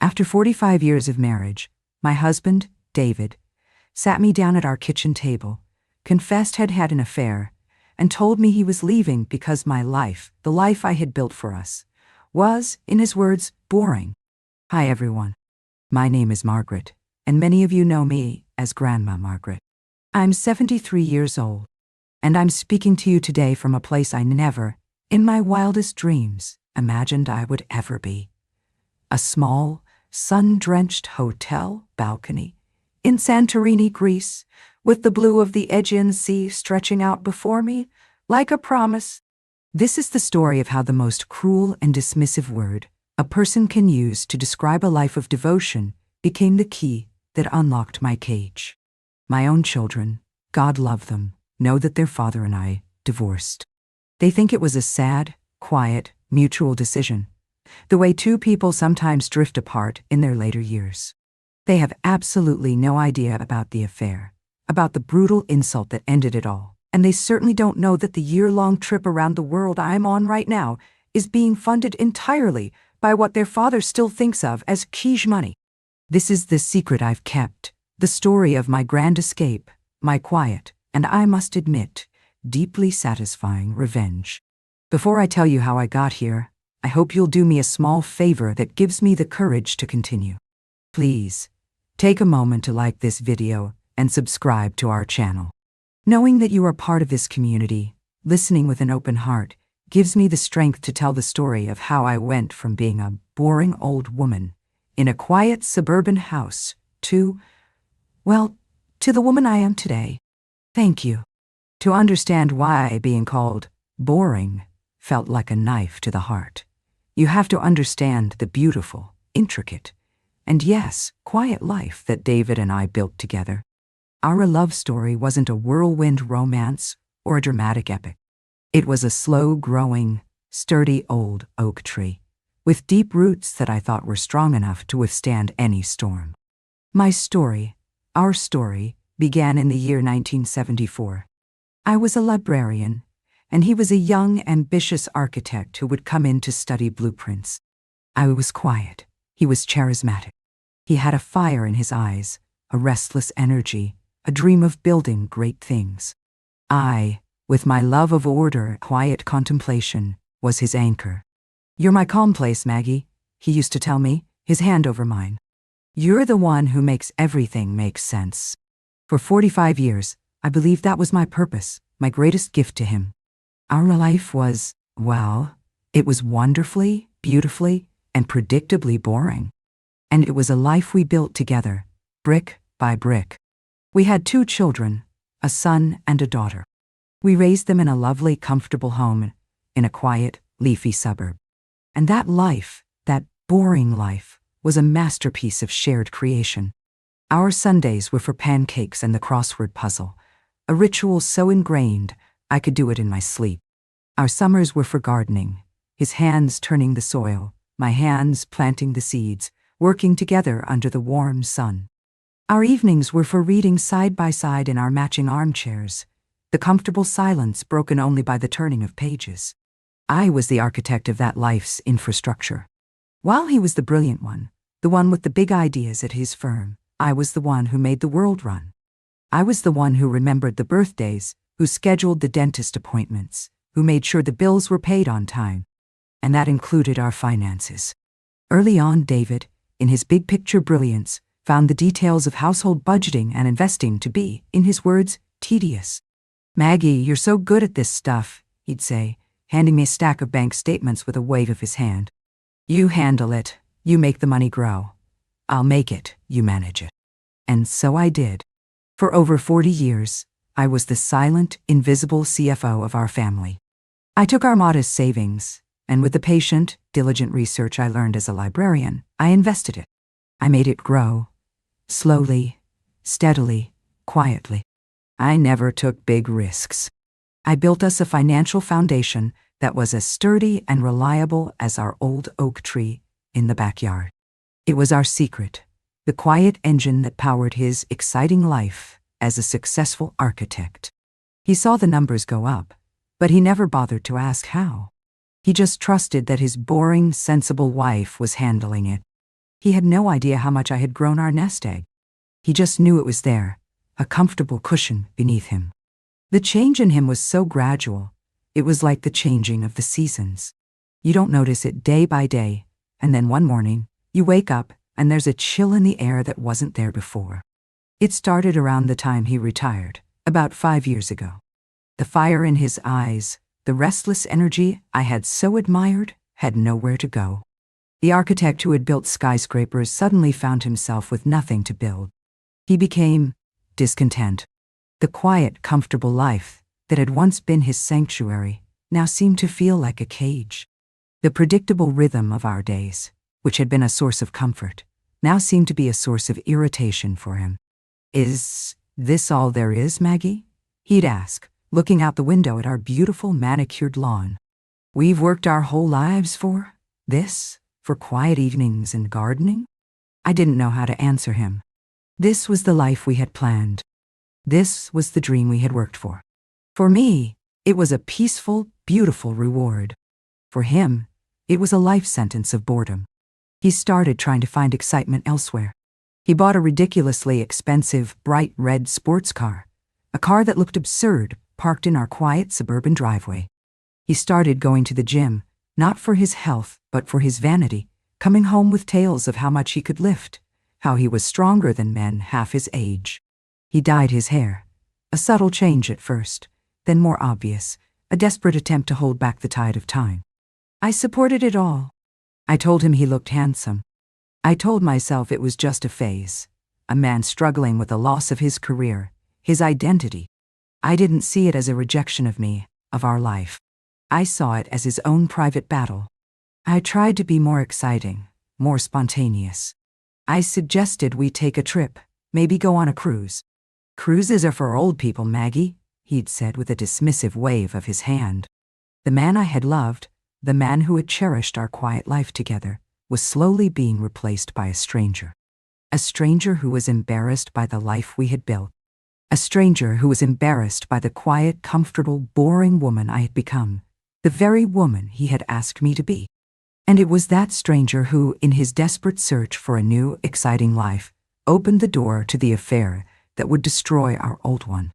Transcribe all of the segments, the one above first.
After 45 years of marriage, my husband, David, sat me down at our kitchen table, confessed had had an affair, and told me he was leaving because my life, the life I had built for us, was, in his words, boring. Hi everyone. My name is Margaret, and many of you know me as Grandma Margaret. I'm 73 years old, and I'm speaking to you today from a place I never, in my wildest dreams, imagined I would ever be. A small, sun-drenched hotel balcony in Santorini, Greece, with the blue of the Aegean Sea stretching out before me like a promise. This is the story of how the most cruel and dismissive word a person can use to describe a life of devotion became the key that unlocked my cage. My own children, God love them, know that their father and I divorced. They think it was a sad, quiet, mutual decision, the way two people sometimes drift apart in their later years. They have absolutely no idea about the affair, about the brutal insult that ended it all, and they certainly don't know that the year-long trip around the world I'm on right now is being funded entirely by what their father still thinks of as quiche money. This is the secret I've kept, the story of my grand escape, my quiet, and I must admit, deeply satisfying revenge. Before I tell you how I got here, I hope you'll do me a small favor that gives me the courage to continue. Please, take a moment to like this video and subscribe to our channel. Knowing that you are part of this community, listening with an open heart, gives me the strength to tell the story of how I went from being a boring old woman in a quiet suburban house to the woman I am today. Thank you. To understand why being called boring felt like a knife to the heart, you have to understand the beautiful, intricate, and yes, quiet life that David and I built together. Our love story wasn't a whirlwind romance or a dramatic epic. It was a slow-growing, sturdy old oak tree, with deep roots that I thought were strong enough to withstand any storm. My story, our story, began in the year 1974. I was a librarian, and he was a young, ambitious architect who would come in to study blueprints. I was quiet. He was charismatic. He had a fire in his eyes, a restless energy, a dream of building great things. I, with my love of order, quiet contemplation, was his anchor. "You're my calm place, Maggie," he used to tell me, his hand over mine. "You're the one who makes everything make sense." For 45 years, I believed that was my purpose, my greatest gift to him. Our life was, it was wonderfully, beautifully, and predictably boring. And it was a life we built together, brick by brick. We had 2 children, a son and a daughter. We raised them in a lovely, comfortable home in a quiet, leafy suburb. And that life, that boring life, was a masterpiece of shared creation. Our Sundays were for pancakes and the crossword puzzle, a ritual so ingrained I could do it in my sleep. Our summers were for gardening, his hands turning the soil, my hands planting the seeds, working together under the warm sun. Our evenings were for reading side by side in our matching armchairs, the comfortable silence broken only by the turning of pages. I was the architect of that life's infrastructure. While he was the brilliant one, the one with the big ideas at his firm, I was the one who made the world run. I was the one who remembered the birthdays, who scheduled the dentist appointments, who made sure the bills were paid on time. And that included our finances. Early on, David, in his big picture brilliance, found the details of household budgeting and investing to be, in his words, tedious. "Maggie, you're so good at this stuff," he'd say, handing me a stack of bank statements with a wave of his hand. "You handle it, you make the money grow. I'll make it, you manage it." And so I did. For over 40 years, I was the silent, invisible CFO of our family. I took our modest savings, and with the patient, diligent research I learned as a librarian, I invested it. I made it grow, slowly, steadily, quietly. I never took big risks. I built us a financial foundation that was as sturdy and reliable as our old oak tree in the backyard. It was our secret, the quiet engine that powered his exciting life as a successful architect. He saw the numbers go up, but he never bothered to ask how. He just trusted that his boring, sensible wife was handling it. He had no idea how much I had grown our nest egg. He just knew it was there, a comfortable cushion beneath him. The change in him was so gradual, it was like the changing of the seasons. You don't notice it day by day, and then one morning, you wake up and there's a chill in the air that wasn't there before. It started around the time he retired, about 5 years ago. The fire in his eyes, the restless energy I had so admired, had nowhere to go. The architect who had built skyscrapers suddenly found himself with nothing to build. He became discontent. The quiet, comfortable life that had once been his sanctuary now seemed to feel like a cage. The predictable rhythm of our days, which had been a source of comfort, now seemed to be a source of irritation for him. "Is this all there is, Maggie?" he'd ask, looking out the window at our beautiful manicured lawn. "We've worked our whole lives for this? For quiet evenings and gardening?" I didn't know how to answer him. This was the life we had planned. This was the dream we had worked for. For me, it was a peaceful, beautiful reward. For him, it was a life sentence of boredom. He started trying to find excitement elsewhere. He bought a ridiculously expensive, bright red sports car, a car that looked absurd, parked in our quiet suburban driveway. He started going to the gym, not for his health, but for his vanity, coming home with tales of how much he could lift, how he was stronger than men half his age. He dyed his hair, a subtle change at first, then more obvious, a desperate attempt to hold back the tide of time. I supported it all. I told him he looked handsome. I told myself it was just a phase, a man struggling with the loss of his career, his identity. I didn't see it as a rejection of me, of our life. I saw it as his own private battle. I tried to be more exciting, more spontaneous. I suggested we take a trip, maybe go on a cruise. "Cruises are for old people, Maggie," he'd said with a dismissive wave of his hand. The man I had loved, the man who had cherished our quiet life together, was slowly being replaced by a stranger. A stranger who was embarrassed by the life we had built. A stranger who was embarrassed by the quiet, comfortable, boring woman I had become, the very woman he had asked me to be. And it was that stranger who, in his desperate search for a new, exciting life, opened the door to the affair that would destroy our old one.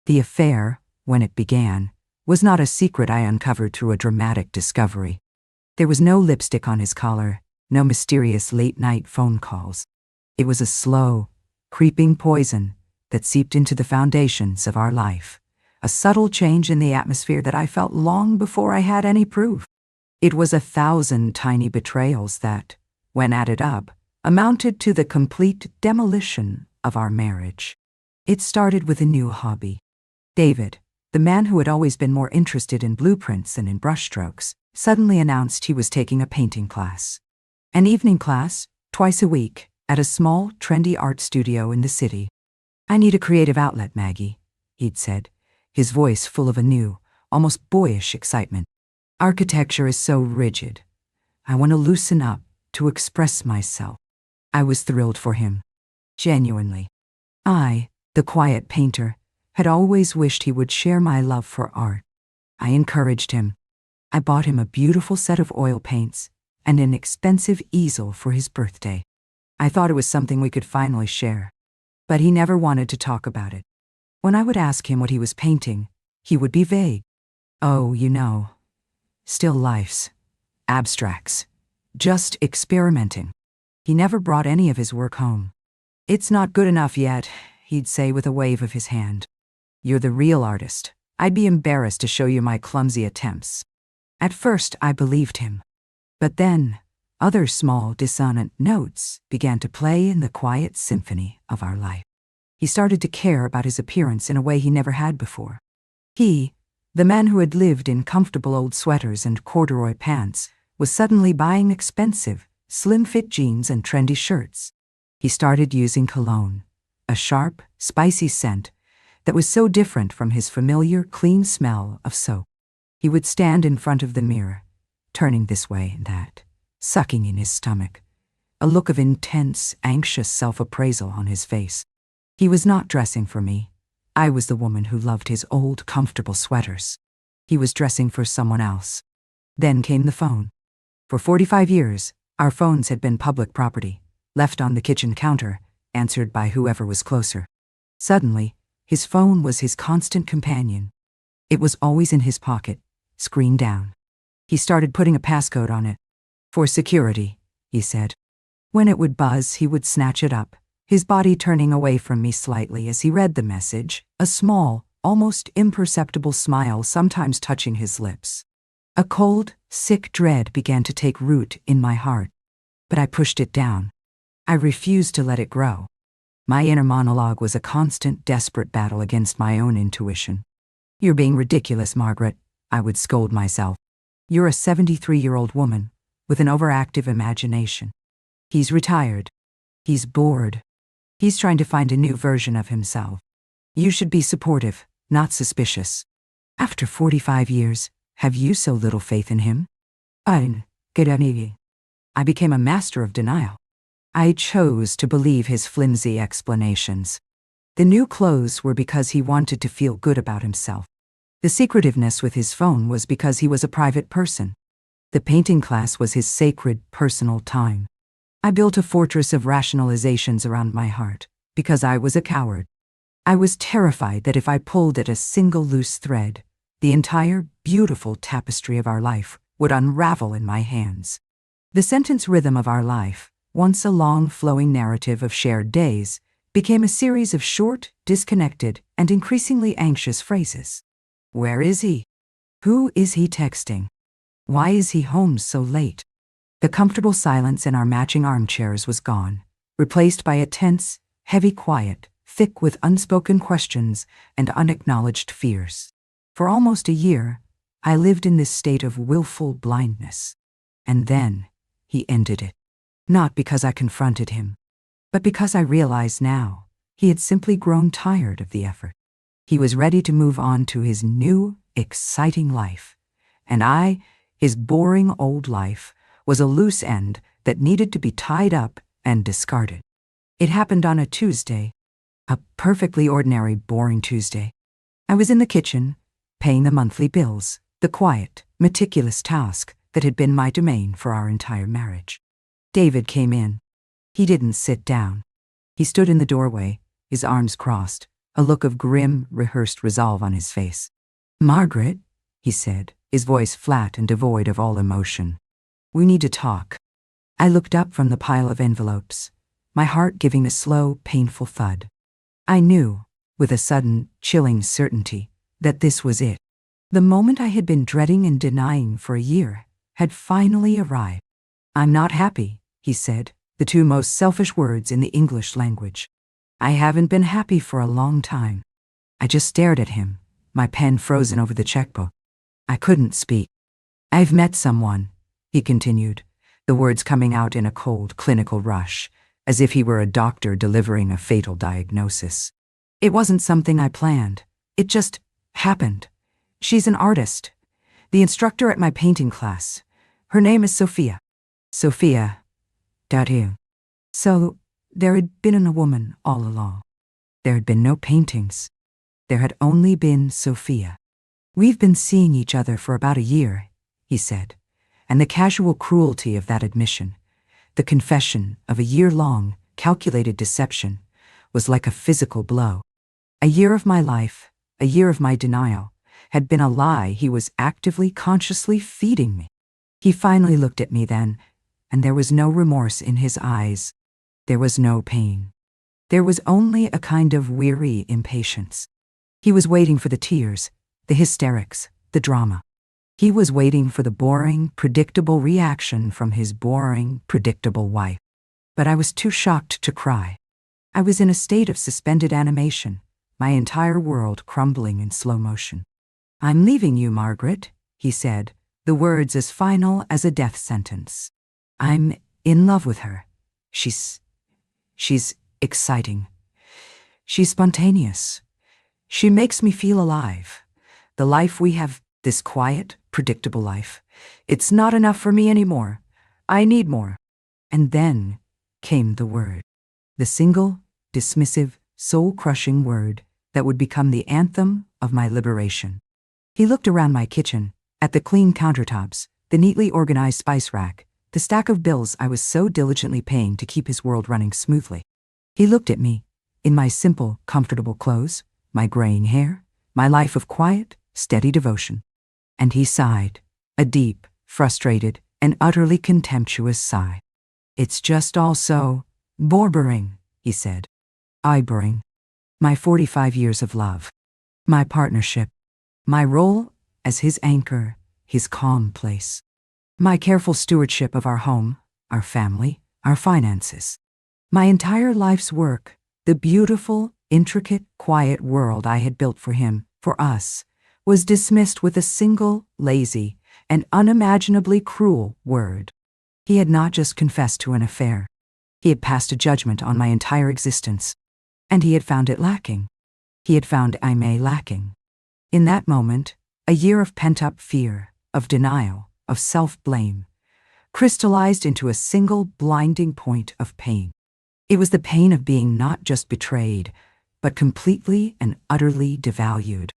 The affair, when it began, was not a secret I uncovered through a dramatic discovery. There was no lipstick on his collar, no mysterious late-night phone calls. It was a slow, creeping poison that seeped into the foundations of our life, a subtle change in the atmosphere that I felt long before I had any proof. It was 1,000 tiny betrayals that, when added up, amounted to the complete demolition of our marriage. It started with a new hobby. David, the man who had always been more interested in blueprints than in brushstrokes, suddenly announced he was taking a painting class. An evening class, twice a week, at a small, trendy art studio in the city. "I need a creative outlet, Maggie," he'd said, his voice full of a new, almost boyish excitement. "Architecture is so rigid. I want to loosen up, to express myself." I was thrilled for him. Genuinely. I, the quiet painter, had always wished he would share my love for art. I encouraged him. I bought him a beautiful set of oil paints and an expensive easel for his birthday. I thought it was something we could finally share. But he never wanted to talk about it. When I would ask him what he was painting, he would be vague. "Oh, you know, still lifes, abstracts, just experimenting." He never brought any of his work home. "It's not good enough yet," he'd say with a wave of his hand. "You're the real artist. I'd be embarrassed to show you my clumsy attempts." At first, I believed him. But then, other small, dissonant notes began to play in the quiet symphony of our life. He started to care about his appearance in a way he never had before. He, the man who had lived in comfortable old sweaters and corduroy pants, was suddenly buying expensive, slim-fit jeans and trendy shirts. He started using cologne, a sharp, spicy scent that was so different from his familiar, clean smell of soap. He would stand in front of the mirror, turning this way and that, sucking in his stomach, a look of intense, anxious self-appraisal on his face. He was not dressing for me. I was the woman who loved his old, comfortable sweaters. He was dressing for someone else. Then came the phone. For 45 years, our phones had been public property, Left on the kitchen counter, answered by whoever was closer. Suddenly, his phone was his constant companion. It was always in his pocket, screen down. He started putting a passcode on it. For security, he said. When it would buzz, he would snatch it up, his body turning away from me slightly as he read the message, a small, almost imperceptible smile sometimes touching his lips. A cold, sick dread began to take root in my heart, but I pushed it down. I refused to let it grow. My inner monologue was a constant, desperate battle against my own intuition. "You're being ridiculous, Margaret," I would scold myself. "You're a 73-year-old woman with an overactive imagination. He's retired. He's bored. He's trying to find a new version of himself. You should be supportive, not suspicious. After 45 years, have you so little faith in him?" I became a master of denial. I chose to believe his flimsy explanations. The new clothes were because he wanted to feel good about himself. The secretiveness with his phone was because he was a private person. The painting class was his sacred, personal time. I built a fortress of rationalizations around my heart, because I was a coward. I was terrified that if I pulled at a single loose thread, the entire beautiful tapestry of our life would unravel in my hands. The sentence rhythm of our life, once a long flowing narrative of shared days, became a series of short, disconnected, and increasingly anxious phrases. Where is he? Who is he texting? Why is he home so late? The comfortable silence in our matching armchairs was gone, replaced by a tense, heavy quiet, thick with unspoken questions and unacknowledged fears. For almost a year, I lived in this state of willful blindness. And then, he ended it. Not because I confronted him, but because I realized now he had simply grown tired of the effort. He was ready to move on to his new, exciting life. And I, his boring old life, was a loose end that needed to be tied up and discarded. It happened on a Tuesday, a perfectly ordinary, boring Tuesday. I was in the kitchen, paying the monthly bills, the quiet, meticulous task that had been my domain for our entire marriage. David came in. He didn't sit down. He stood in the doorway, his arms crossed, a look of grim, rehearsed resolve on his face. "Margaret," he said, his voice flat and devoid of all emotion. "We need to talk." I looked up from the pile of envelopes, my heart giving a slow, painful thud. I knew, with a sudden, chilling certainty, that this was it. The moment I had been dreading and denying for a year had finally arrived. "I'm not happy," he said, the two most selfish words in the English language. "I haven't been happy for a long time." I just stared at him, my pen frozen over the checkbook. I couldn't speak. "I've met someone," he continued, the words coming out in a cold, clinical rush, as if he were a doctor delivering a fatal diagnosis. "It wasn't something I planned. It just happened. She's an artist. The instructor at my painting class. Her name is Sophia." Sophia. So, there had been a woman all along. There had been no paintings. There had only been Sophia. "We've been seeing each other for about a year," he said, and the casual cruelty of that admission, the confession of a year-long, calculated deception, was like a physical blow. A year of my life, a year of my denial, had been a lie he was actively, consciously feeding me. He finally looked at me then, and there was no remorse in his eyes. There was no pain. There was only a kind of weary impatience. He was waiting for the tears, the hysterics, the drama. He was waiting for the boring, predictable reaction from his boring, predictable wife. But I was too shocked to cry. I was in a state of suspended animation, my entire world crumbling in slow motion. "I'm leaving you, Margaret," he said, the words as final as a death sentence. "I'm in love with her. She's exciting. She's spontaneous. She makes me feel alive. The life we have, this quiet, predictable life, it's not enough for me anymore. I need more." And then came the word. The single, dismissive, soul-crushing word that would become the anthem of my liberation. He looked around my kitchen, at the clean countertops, the neatly organized spice rack, the stack of bills I was so diligently paying to keep his world running smoothly. He looked at me, in my simple, comfortable clothes, my graying hair, my life of quiet, steady devotion. And he sighed, a deep, frustrated, and utterly contemptuous sigh. "It's just all so boring," he said. "I bring my 45 years of love, my partnership, my role as his anchor, his calm place, my careful stewardship of our home, our family, our finances, my entire life's work, the beautiful, intricate, quiet world I had built for him, for us, was dismissed with a single, lazy, and unimaginably cruel word. He had not just confessed to an affair. He had passed a judgment on my entire existence. And he had found it lacking. He had found Aimee lacking. In that moment, a year of pent-up fear, of denial, of self-blame, crystallized into a single blinding point of pain. It was the pain of being not just betrayed, but completely and utterly devalued.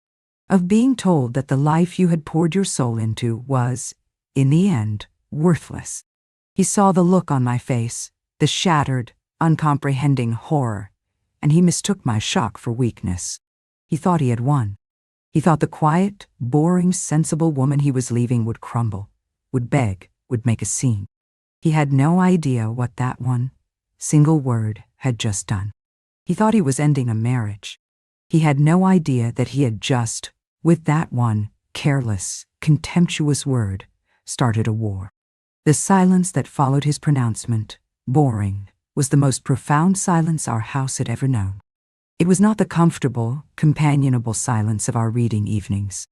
Of being told that the life you had poured your soul into was, in the end, worthless. He saw the look on my face, the shattered, uncomprehending horror, and he mistook my shock for weakness. He thought he had won. He thought the quiet, boring, sensible woman he was leaving would crumble, would beg, would make a scene. He had no idea what that one single word had just done. He thought he was ending a marriage. He had no idea that he had just, with that one careless, contemptuous word, started a war. The silence that followed his pronouncement, boring, was the most profound silence our house had ever known. It was not the comfortable, companionable silence of our reading evenings.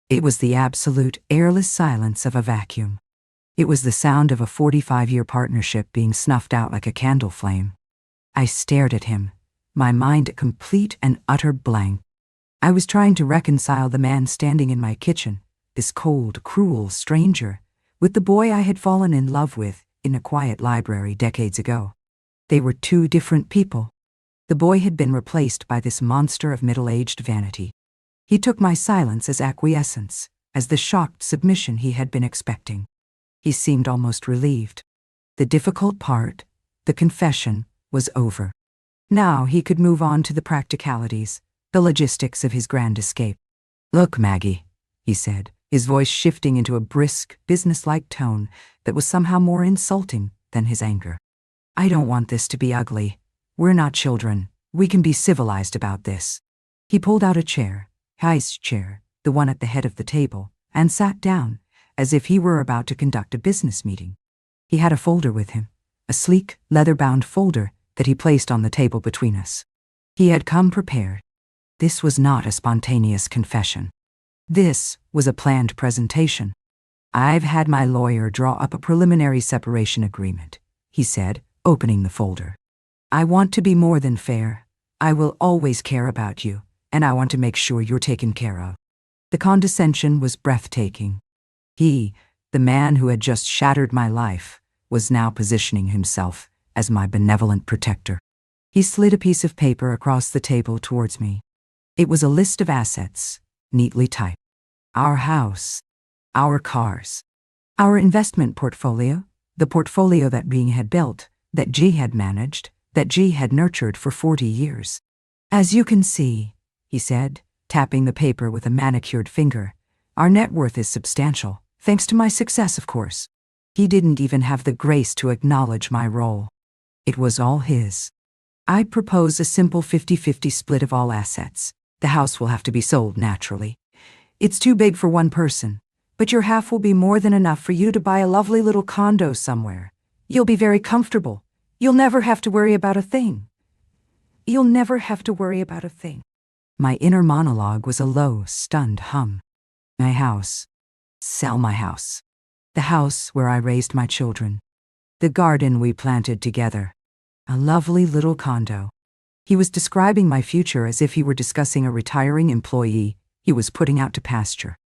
It was the absolute, airless silence of a vacuum. It was the sound of a 45-year partnership being snuffed out like a candle flame. I stared at him, my mind a complete and utter blank. I was trying to reconcile the man standing in my kitchen, this cold, cruel stranger, with the boy I had fallen in love with in a quiet library decades ago. They were two different people. The boy had been replaced by this monster of middle-aged vanity. He took my silence as acquiescence, as the shocked submission he had been expecting. He seemed almost relieved. The difficult part, the confession, was over. Now he could move on to the practicalities, the logistics of his grand escape. "Look, Maggie," he said, his voice shifting into a brisk, businesslike tone that was somehow more insulting than his anger. "I don't want this to be ugly. We're not children. We can be civilized about this." He pulled out a chair, his chair, the one at the head of the table, and sat down, as if he were about to conduct a business meeting. He had a folder with him, a sleek, leather-bound folder that he placed on the table between us. He had come prepared. This was not a spontaneous confession. This was a planned presentation. "I've had my lawyer draw up a preliminary separation agreement," he said, opening the folder. "I want to be more than fair. I will always care about you, and I want to make sure you're taken care of." The condescension was breathtaking. He, the man who had just shattered my life, was now positioning himself as my benevolent protector. He slid a piece of paper across the table towards me. It was a list of assets, neatly typed. Our house, our cars, our investment portfolio, the portfolio that Bing had built, that G had managed, that G had nurtured for 40 years. "As you can see," he said, tapping the paper with a manicured finger, "our net worth is substantial, thanks to my success, of course." He didn't even have the grace to acknowledge my role. It was all his. "I propose a simple 50-50 split of all assets. The house will have to be sold, naturally. It's too big for one person, but your half will be more than enough for you to buy a lovely little condo somewhere. You'll be very comfortable. You'll never have to worry about a thing. You'll never have to worry about a thing." My inner monologue was a low, stunned hum. My house. Sell my house. The house where I raised my children. The garden we planted together. A lovely little condo. He was describing my future as if he were discussing a retiring employee he was putting out to pasture.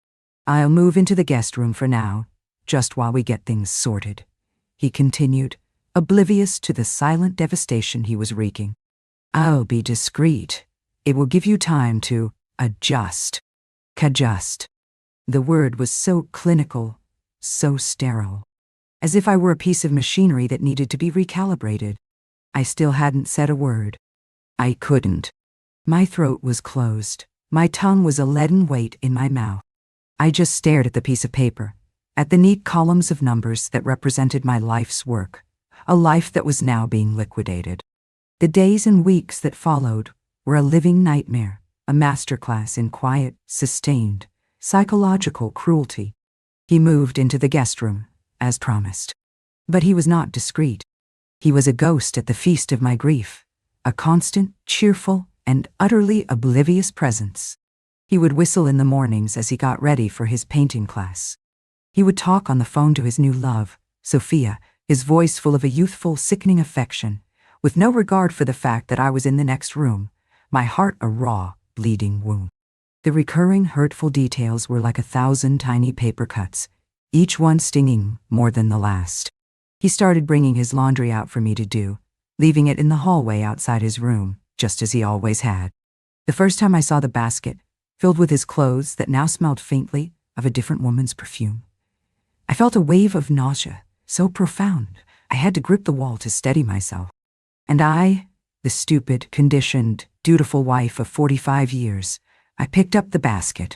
"I'll move into the guest room for now, just while we get things sorted," he continued, oblivious to the silent devastation he was wreaking. "I'll be discreet. It will give you time to adjust." Adjust. The word was so clinical, so sterile. as if I were a piece of machinery that needed to be recalibrated. I still hadn't said a word. I couldn't. My throat was closed. My tongue was a leaden weight in my mouth. I just stared at the piece of paper, at the neat columns of numbers that represented my life's work, a life that was now being liquidated. The days and weeks that followed were a living nightmare, a masterclass in quiet, sustained, psychological cruelty. He moved into the guest room, as promised. But he was not discreet. He was a ghost at the feast of my grief, a constant, cheerful, and utterly oblivious presence. He would whistle in the mornings as he got ready for his painting class. He would talk on the phone to his new love, Sophia, his voice full of a youthful, sickening affection, with no regard for the fact that I was in the next room, my heart a raw, bleeding wound. The recurring hurtful details were like 1,000 tiny paper cuts, each one stinging more than the last. He started bringing his laundry out for me to do, leaving it in the hallway outside his room, just as he always had. The first time I saw the basket, filled with his clothes that now smelled faintly of a different woman's perfume, I felt a wave of nausea, so profound, I had to grip the wall to steady myself. And I, the stupid, conditioned, dutiful wife of 45 years, I picked up the basket.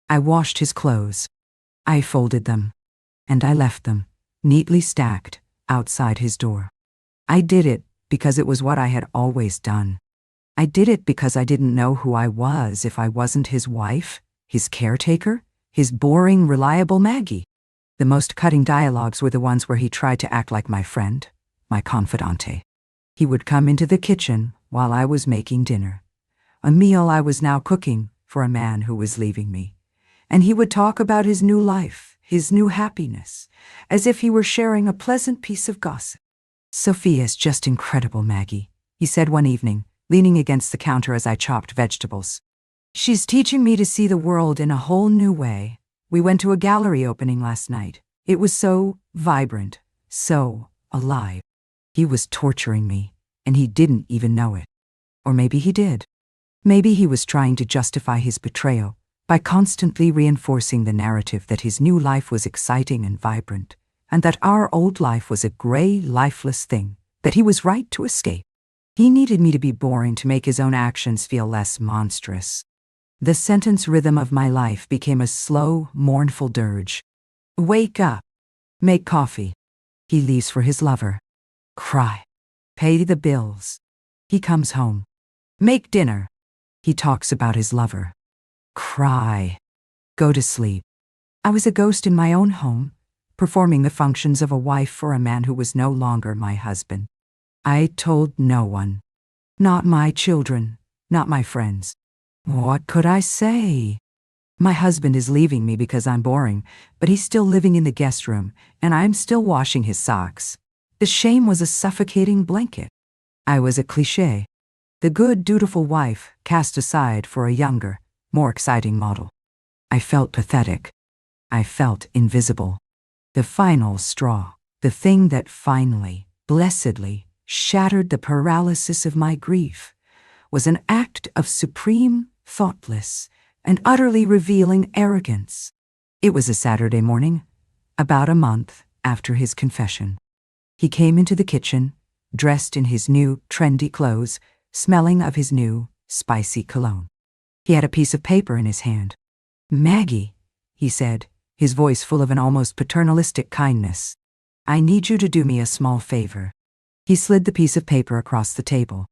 I washed his clothes. I folded them. And I left them, neatly stacked, outside his door. I did it because it was what I had always done. I did it because I didn't know who I was if I wasn't his wife, his caretaker, his boring, reliable Maggie. The most cutting dialogues were the ones where he tried to act like my friend, my confidante. He would come into the kitchen while I was making dinner, a meal I was now cooking for a man who was leaving me, and he would talk about his new life, his new happiness, as if he were sharing a pleasant piece of gossip. "Sophia's just incredible, Maggie," he said one evening, leaning against the counter as I chopped vegetables. "She's teaching me to see the world in a whole new way. We went to a gallery opening last night. It was so vibrant, so alive." He was torturing me, and he didn't even know it. Or maybe he did. Maybe he was trying to justify his betrayal by constantly reinforcing the narrative that his new life was exciting and vibrant, and that our old life was a gray, lifeless thing that he was right to escape. He needed me to be boring to make his own actions feel less monstrous. The sentence rhythm of my life became a slow, mournful dirge. Wake up. Make coffee. He leaves for his lover. Cry. Pay the bills. He comes home. Make dinner. He talks about his lover. Cry. Go to sleep. I was a ghost in my own home, performing the functions of a wife for a man who was no longer my husband. I told no one. Not my children, not my friends. What could I say? My husband is leaving me because I'm boring, but he's still living in the guest room, and I'm still washing his socks. The shame was a suffocating blanket. I was a cliché. The good, dutiful wife cast aside for a younger, more exciting model. I felt pathetic. I felt invisible. The final straw, the thing that finally, blessedly, shattered the paralysis of my grief, was an act of supreme, thoughtless, and utterly revealing arrogance. It was a Saturday morning, about a month after his confession. He came into the kitchen, dressed in his new, trendy clothes, smelling of his new, spicy cologne. He had a piece of paper in his hand. "Maggie," he said, his voice full of an almost paternalistic kindness, "I need you to do me a small favor." He slid the piece of paper across the table.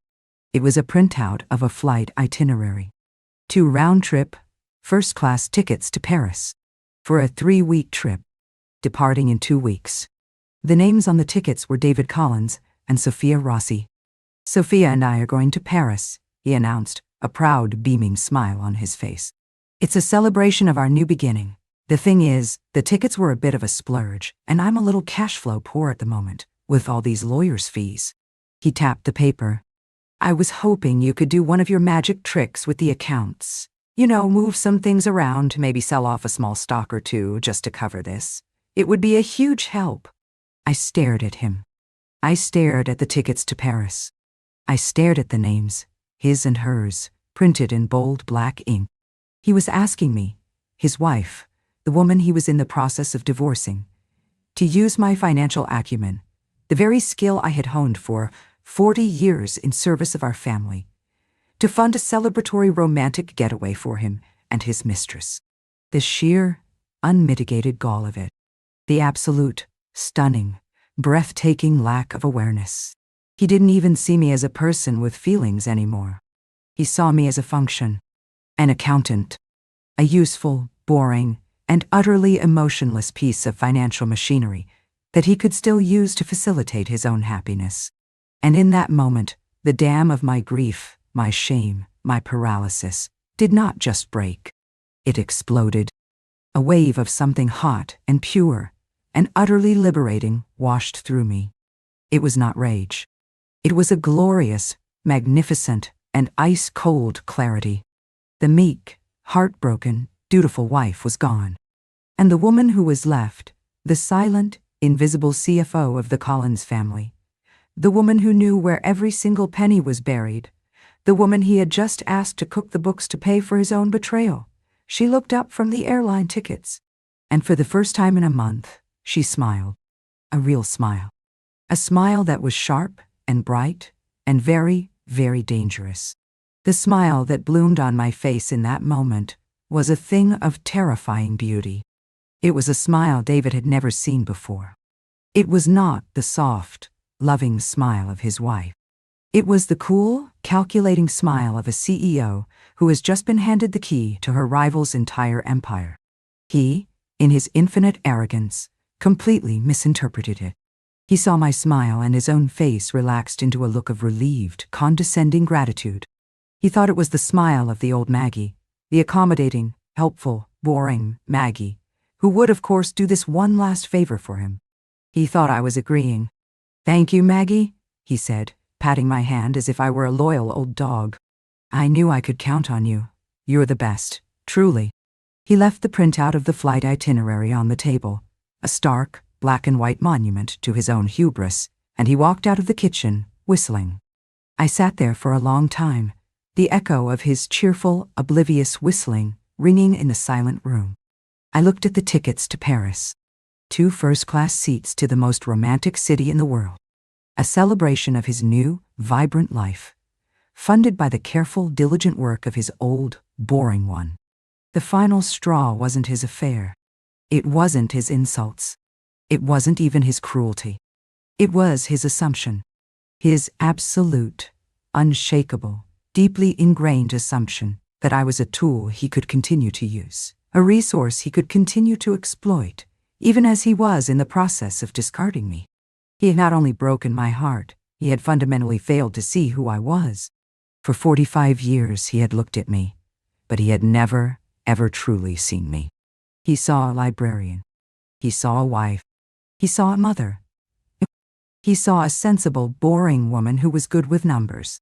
It was a printout of a flight itinerary. 2 round-trip, first-class tickets to Paris, for a 3-week trip, departing in 2 weeks. The names on the tickets were David Collins and Sophia Rossi. "Sophia and I are going to Paris," he announced, a proud, beaming smile on his face. "It's a celebration of our new beginning. The thing is, the tickets were a bit of a splurge, and I'm a little cash flow poor at the moment, with all these lawyers' fees." He tapped the paper. "I was hoping you could do one of your magic tricks with the accounts. You know, move some things around, maybe sell off a small stock or two just to cover this. It would be a huge help." I stared at him. I stared at the tickets to Paris. I stared at the names, his and hers, printed in bold black ink. He was asking me, his wife, the woman he was in the process of divorcing, to use my financial acumen, the very skill I had honed for 40 years in service of our family, to fund a celebratory romantic getaway for him and his mistress. The sheer, unmitigated gall of it. The absolute, stunning, breathtaking lack of awareness. He didn't even see me as a person with feelings anymore. He saw me as a function, an accountant, a useful, boring, and utterly emotionless piece of financial machinery that he could still use to facilitate his own happiness. And in that moment, the dam of my grief, my shame, my paralysis, did not just break. It exploded. A wave of something hot and pure and utterly liberating washed through me. It was not rage. It was a glorious, magnificent, and ice-cold clarity. The meek, heartbroken, dutiful wife was gone. And the woman who was left, the silent, invisible CFO of the Collins family, the woman who knew where every single penny was buried, the woman he had just asked to cook the books to pay for his own betrayal, she looked up from the airline tickets, and for the first time in a month, she smiled. A real smile. A smile that was sharp and bright and very, very dangerous. The smile that bloomed on my face in that moment was a thing of terrifying beauty. It was a smile David had never seen before. It was not the soft, loving smile of his wife. It was the cool, calculating smile of a CEO who has just been handed the key to her rival's entire empire. He, in his infinite arrogance, completely misinterpreted it. He saw my smile and his own face relaxed into a look of relieved, condescending gratitude. He thought it was the smile of the old Maggie, the accommodating, helpful, boring Maggie, who would, of course, do this one last favor for him. He thought I was agreeing. "Thank you, Maggie," he said, patting my hand as if I were a loyal old dog. "I knew I could count on you. You're the best, truly." He left the printout of the flight itinerary on the table, a stark, black and white monument to his own hubris, and he walked out of the kitchen, whistling. I sat there for a long time, the echo of his cheerful, oblivious whistling ringing in the silent room. I looked at the tickets to Paris. 2 first-class seats to the most romantic city in the world. A celebration of his new, vibrant life, funded by the careful, diligent work of his old, boring one. The final straw wasn't his affair. It wasn't his insults. It wasn't even his cruelty. It was his assumption. His absolute, unshakable, deeply ingrained assumption that I was a tool he could continue to use, a resource he could continue to exploit, even as he was in the process of discarding me. He had not only broken my heart, he had fundamentally failed to see who I was. For 45 years he had looked at me, but he had never, ever truly seen me. He saw a librarian. He saw a wife. He saw a mother. He saw a sensible, boring woman who was good with numbers.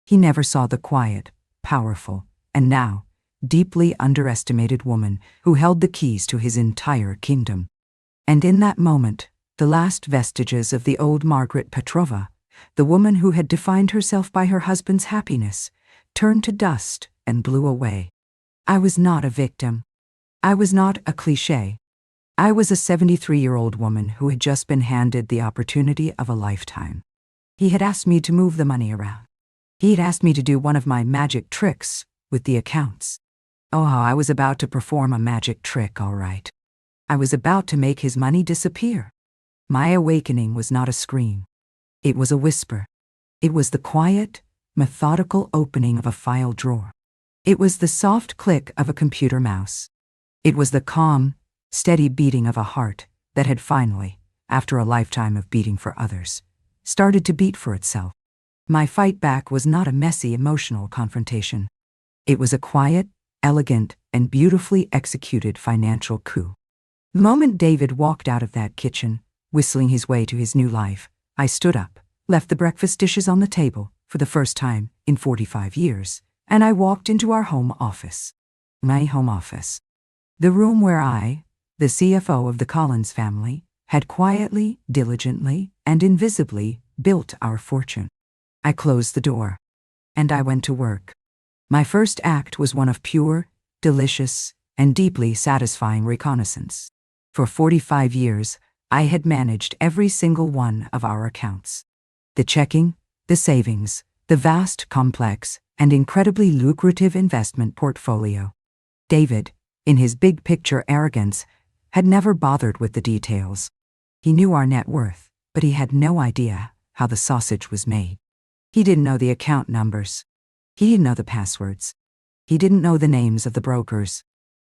He never saw the quiet, powerful, and now deeply underestimated woman who held the keys to his entire kingdom. And in that moment, the last vestiges of the old Margaret Petrova, the woman who had defined herself by her husband's happiness, turned to dust and blew away. I was not a victim. I was not a cliché. I was a 73-year-old woman who had just been handed the opportunity of a lifetime. He had asked me to move the money around. He had asked me to do one of my magic tricks with the accounts. Oh, I was about to perform a magic trick, all right. I was about to make his money disappear. My awakening was not a scream. It was a whisper. It was the quiet, methodical opening of a file drawer. It was the soft click of a computer mouse. It was the calm, steady beating of a heart that had finally, after a lifetime of beating for others, started to beat for itself. My fight back was not a messy emotional confrontation. It was a quiet, elegant, and beautifully executed financial coup. The moment David walked out of that kitchen, whistling his way to his new life, I stood up, left the breakfast dishes on the table for the first time in 45 years, and I walked into our home office. My home office. The room where I, the CFO of the Collins family, had quietly, diligently, and invisibly built our fortune. I closed the door, and I went to work. My first act was one of pure, delicious, and deeply satisfying reconnaissance. For 45 years, I had managed every single one of our accounts. The checking, the savings, the vast, complex, and incredibly lucrative investment portfolio. David, in his big picture arrogance, had never bothered with the details. He knew our net worth, but he had no idea how the sausage was made. He didn't know the account numbers. He didn't know the passwords. He didn't know the names of the brokers.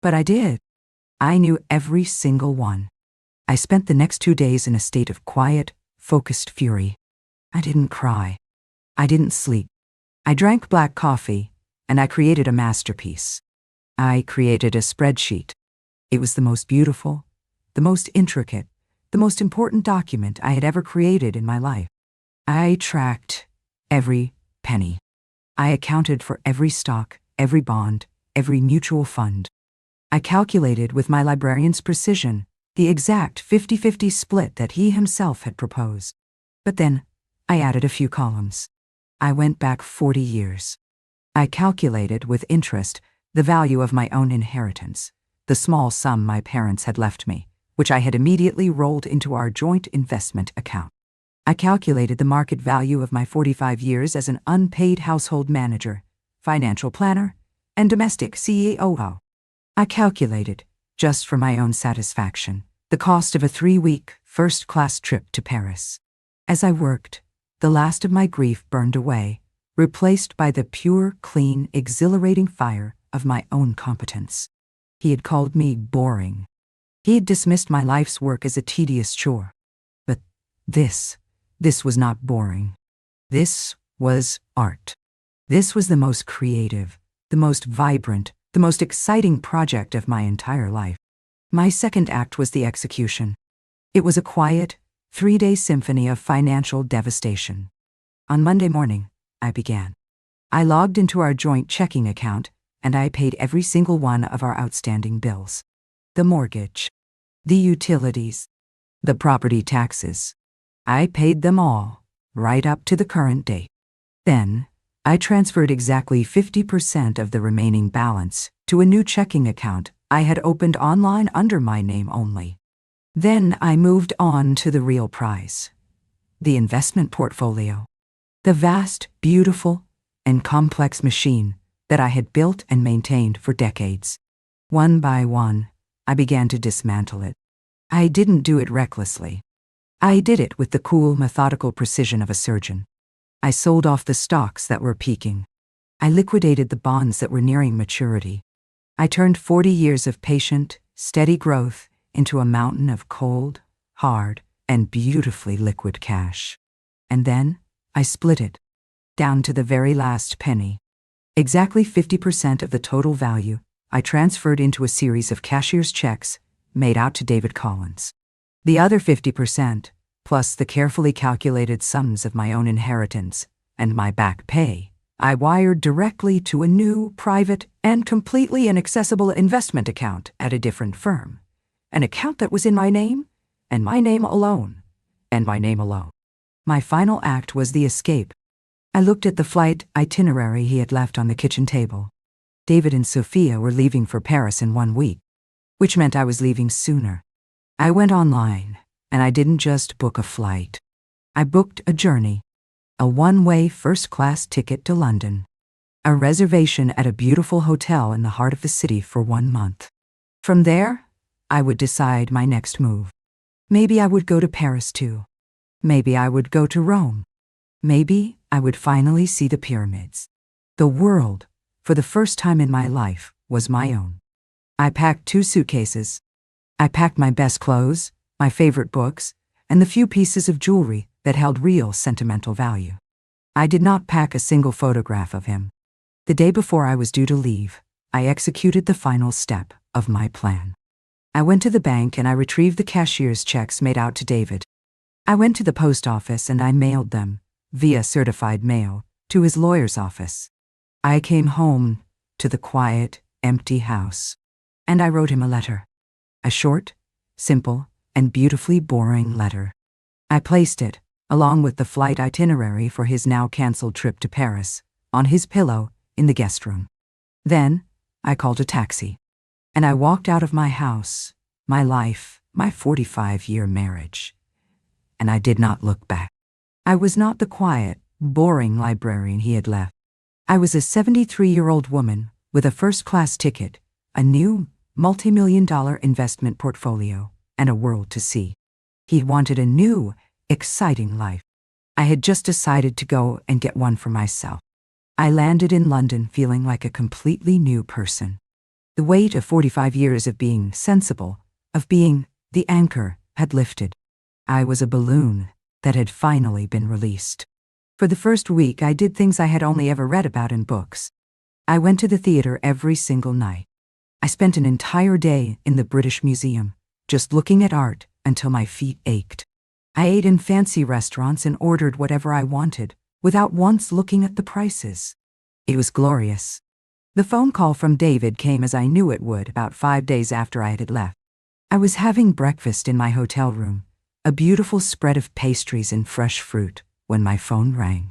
But I did. I knew every single one. I spent the next 2 days in a state of quiet, focused fury. I didn't cry. I didn't sleep. I drank black coffee, and I created a masterpiece. I created a spreadsheet. It was the most beautiful, the most intricate, the most important document I had ever created in my life. I tracked every penny. I accounted for every stock, every bond, every mutual fund. I calculated with my librarian's precision the exact 50-50 split that he himself had proposed. But then I added a few columns. I went back 40 years. I calculated with interest the value of my own inheritance, the small sum my parents had left me, which I had immediately rolled into our joint investment account. I calculated the market value of my 45 years as an unpaid household manager, financial planner, and domestic CEO. I calculated, just for my own satisfaction, the cost of a 3-week, first-class trip to Paris. As I worked, the last of my grief burned away, replaced by the pure, clean, exhilarating fire of my own competence. He had called me boring. He had dismissed my life's work as a tedious chore. But this was not boring. This was art. This was the most creative, the most vibrant, the most exciting project of my entire life. My second act was the execution. It was a quiet, 3-day symphony of financial devastation. On Monday morning, I began. I logged into our joint checking account, and I paid every single one of our outstanding bills. The mortgage, the utilities, the property taxes. I paid them all, right up to the current date. Then, I transferred exactly 50% of the remaining balance to a new checking account I had opened online under my name only. Then I moved on to the real prize, the investment portfolio, the vast, beautiful, and complex machine that I had built and maintained for decades. One by one, I began to dismantle it. I didn't do it recklessly. I did it with the cool, methodical precision of a surgeon. I sold off the stocks that were peaking. I liquidated the bonds that were nearing maturity. I turned 40 years of patient, steady growth into a mountain of cold, hard, and beautifully liquid cash. And then I split it, down to the very last penny. Exactly 50% of the total value I transferred into a series of cashier's checks made out to David Collins. The other 50%, plus the carefully calculated sums of my own inheritance and my back pay, I wired directly to a new, private, and completely inaccessible investment account at a different firm. An account that was in my name, and my name alone, and my name alone. My final act was the escape. I looked at the flight itinerary he had left on the kitchen table. David and Sophia were leaving for Paris in 1 week, which meant I was leaving sooner. I went online, and I didn't just book a flight. I booked a journey, a one-way first-class ticket to London, a reservation at a beautiful hotel in the heart of the city for 1 month. From there, I would decide my next move. Maybe I would go to Paris too. Maybe I would go to Rome. Maybe I would finally see the pyramids. The world, for the first time in my life, was my own. I packed 2 suitcases. I packed my best clothes, my favorite books, and the few pieces of jewelry that held real sentimental value. I did not pack a single photograph of him. The day before I was due to leave, I executed the final step of my plan. I went to the bank and I retrieved the cashier's checks made out to David. I went to the post office and I mailed them, via certified mail, to his lawyer's office. I came home to the quiet, empty house, and I wrote him a letter. A short, simple, and beautifully boring letter. I placed it, along with the flight itinerary for his now canceled trip to Paris, on his pillow in the guest room. Then, I called a taxi, and I walked out of my house, my life, my 45-year marriage. And I did not look back. I was not the quiet, boring librarian he had left. I was a 73-year-old woman with a first-class ticket, a new, multi-million-dollar investment portfolio, and a world to see. He wanted a new, exciting life. I had just decided to go and get one for myself. I landed in London feeling like a completely new person. The weight of 45 years of being sensible, of being the anchor, had lifted. I was a balloon that had finally been released. For the first week, I did things I had only ever read about in books. I went to the theater every single night. I spent an entire day in the British Museum, just looking at art until my feet ached. I ate in fancy restaurants and ordered whatever I wanted, without once looking at the prices. It was glorious. The phone call from David came as I knew it would about 5 days after I had left. I was having breakfast in my hotel room, a beautiful spread of pastries and fresh fruit, when my phone rang.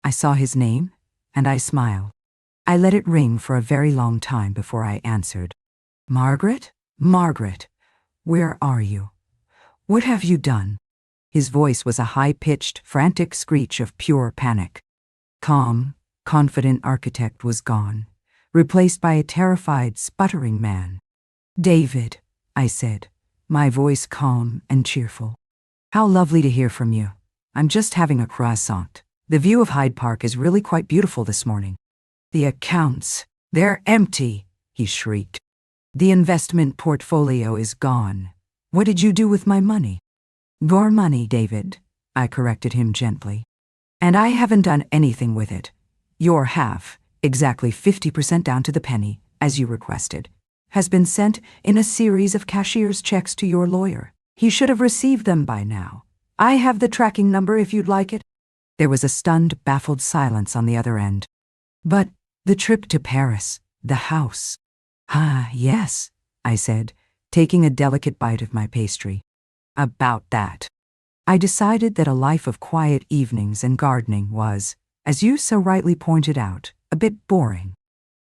I saw his name, and I smiled. I let it ring for a very long time before I answered. "Margaret? Margaret, where are you? What have you done?" His voice was a high-pitched, frantic screech of pure panic. Calm, confident architect was gone, replaced by a terrified, sputtering man. "David," I said, my voice calm and cheerful. "How lovely to hear from you. I'm just having a croissant. The view of Hyde Park is really quite beautiful this morning." "The accounts, they're empty," he shrieked. "The investment portfolio is gone. What did you do with my money?" "Your money, David," I corrected him gently. "And I haven't done anything with it. Your half, exactly 50% down to the penny, as you requested, has been sent in a series of cashier's checks to your lawyer. He should have received them by now. I have the tracking number if you'd like it." There was a stunned, baffled silence on the other end. "But the trip to Paris, the house." "Ah, yes," I said, taking a delicate bite of my pastry. "About that. I decided that a life of quiet evenings and gardening was, as you so rightly pointed out, a bit boring.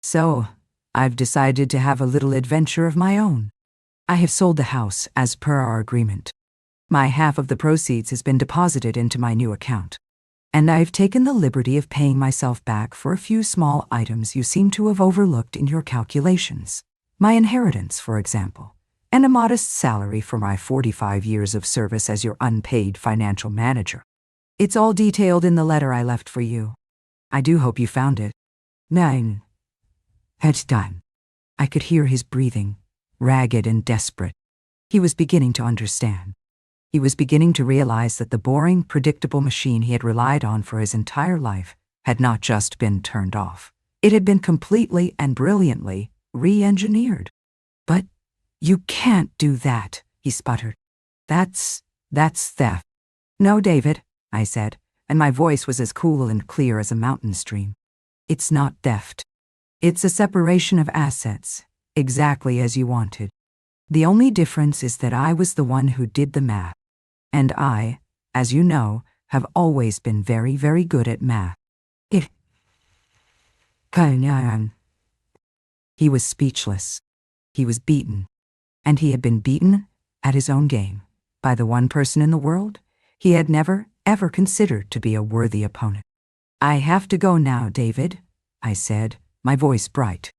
So, I've decided to have a little adventure of my own. I have sold the house as per our agreement. My half of the proceeds has been deposited into my new account. And I've taken the liberty of paying myself back for a few small items you seem to have overlooked in your calculations. My inheritance, for example, and a modest salary for my 45 years of service as your unpaid financial manager. It's all detailed in the letter I left for you. I do hope you found it." "Nein. It's done." I could hear his breathing, ragged and desperate. He was beginning to understand. He was beginning to realize that the boring, predictable machine he had relied on for his entire life had not just been turned off. It had been completely and brilliantly re-engineered. "But you can't do that," he sputtered. That's theft." "No, David," I said, and my voice was as cool and clear as a mountain stream. "It's not theft. It's a separation of assets, exactly as you wanted. The only difference is that I was the one who did the math. And I, as you know, have always been very, very good at math. It... He was speechless. He was beaten. And he had been beaten at his own game by the one person in the world he had never, ever considered to be a worthy opponent. "I have to go now, David," I said, my voice bright.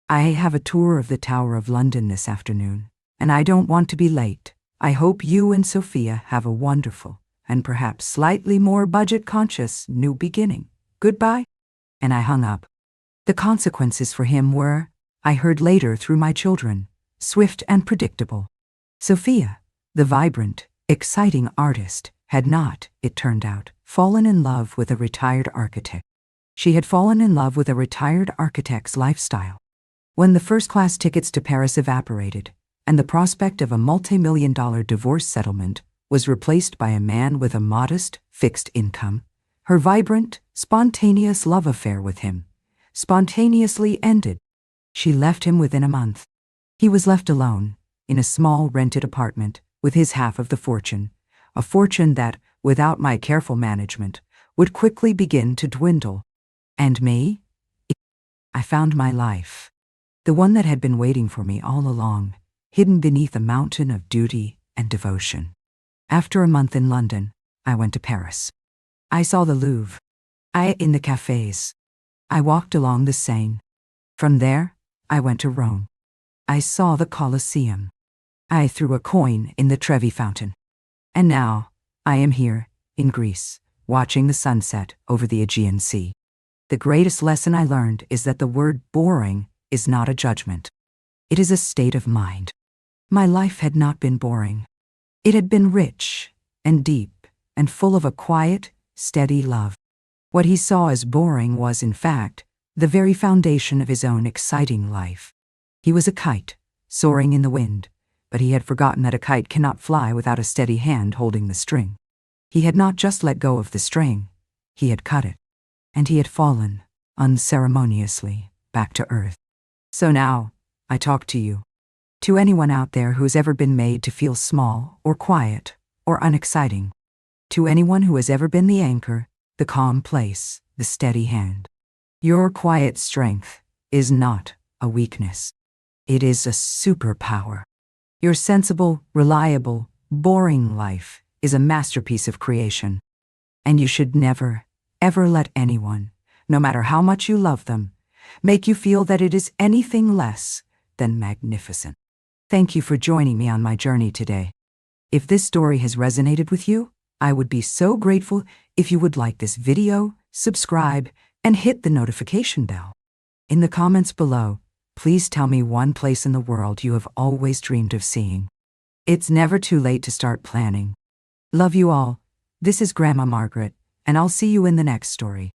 "I have a tour of the Tower of London this afternoon, and I don't want to be late. I hope you and Sophia have a wonderful, and perhaps slightly more budget-conscious, new beginning. Goodbye." And I hung up. The consequences for him were, I heard later through my children, swift and predictable. Sophia, the vibrant, exciting artist, had not, it turned out, fallen in love with a retired architect. She had fallen in love with a retired architect's lifestyle. When the first-class tickets to Paris evaporated, and the prospect of a multi-million-dollar divorce settlement was replaced by a man with a modest, fixed income, her vibrant, spontaneous love affair with him spontaneously ended. She left him within a month. He was left alone, in a small rented apartment, with his half of the fortune, a fortune that, without my careful management, would quickly begin to dwindle. And me? I found my life, the one that had been waiting for me all along, hidden beneath a mountain of duty, and devotion. After a month in London, I went to Paris. I saw the Louvre. I ate in the cafes. I walked along the Seine. From there, I went to Rome. I saw the Colosseum. I threw a coin in the Trevi fountain. And now, I am here, in Greece, watching the sunset over the Aegean Sea. The greatest lesson I learned is that the word boring is not a judgment. It is a state of mind. My life had not been boring. It had been rich and deep and full of a quiet, steady love. What he saw as boring was, in fact, the very foundation of his own exciting life. He was a kite, soaring in the wind, but he had forgotten that a kite cannot fly without a steady hand holding the string. He had not just let go of the string, he had cut it, and he had fallen, unceremoniously, back to earth. So now, I talk to you. To anyone out there who has ever been made to feel small or quiet or unexciting. To anyone who has ever been the anchor, the calm place, the steady hand. Your quiet strength is not a weakness. It is a superpower. Your sensible, reliable, boring life is a masterpiece of creation. And you should never, ever let anyone, no matter how much you love them, make you feel that it is anything less than magnificent. Thank you for joining me on my journey today. If this story has resonated with you, I would be so grateful if you would like this video, subscribe, and hit the notification bell. In the comments below, please tell me one place in the world you have always dreamed of seeing. It's never too late to start planning. Love you all. This is Grandma Margaret, and I'll see you in the next story.